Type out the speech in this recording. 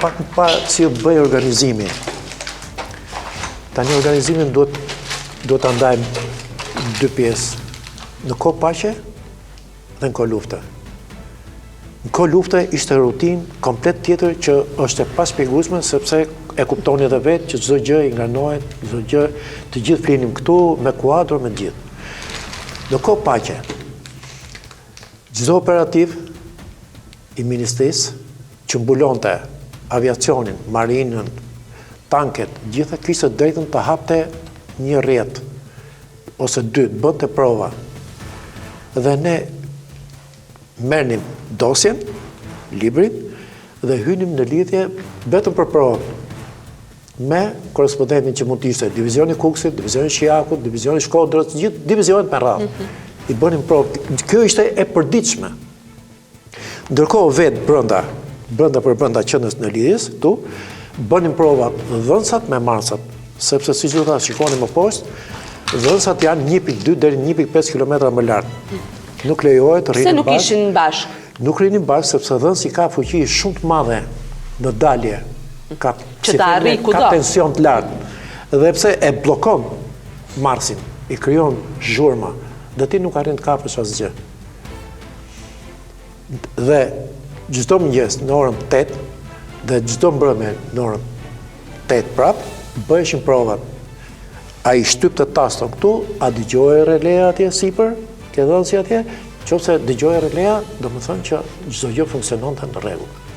pak më parë si bëj organizimi. Tani organizimin duhet ta ndajmë në dy pjesë. Në kohë paqe dhe në kohë lufte. Në kohë lufte ishte rutinë komplet tjetër që është e paspjegueshme sepse e kuptoni edhe vetë që çdo gjë i nganohet, çdo gjë, të gjithë flinim këtu me kuadro me gjithë. Në kohë paqe, çdo operativ i ministrisë që mbulonte aviacionin, marinën, tanket, gjitha kishte drejtën të hapte një rrjet ose dy, bënte prova. Dhe ne merrnim dosjen, librin, dhe hynim në lidhje vetëm për provën me korespondentin që mund të ishte divizioni Kukësit, divizioni Shijakut, divizioni Shkodrës, gjithë divizionet me radhë. I bënim provë. Kjo ishte e përditshme. Ndërkohë vetë brenda qendrës në lidhjes, tu, bënim prova dhënsat me marsat, sepse si që ta shikoni më poshtë, dhënsat janë 1.2 deri 1.5 km më lartë. Nuk lejohet të rrinin bashkë. Se nuk ishin bashkë? Nuk rrinin bashkë, sepse dhënsi ka fuqi shumë të madhe në dalje. Ka tension të lartë. Dhe pse e blokon marsin, i krijon zhurma, dhe ti nuk arrin të kapësh asgjë. Dhe çdo mëngjes në orën 8 dhe çdo mbrëmje në orën 8 prap, bëheshin provat. Ai shtypte taston këtu, a dëgjoi relea atje sipër, ke dhënsi atje, nëse dëgjoi relea, do të thonë që çdo gjë funksiononte në rregull.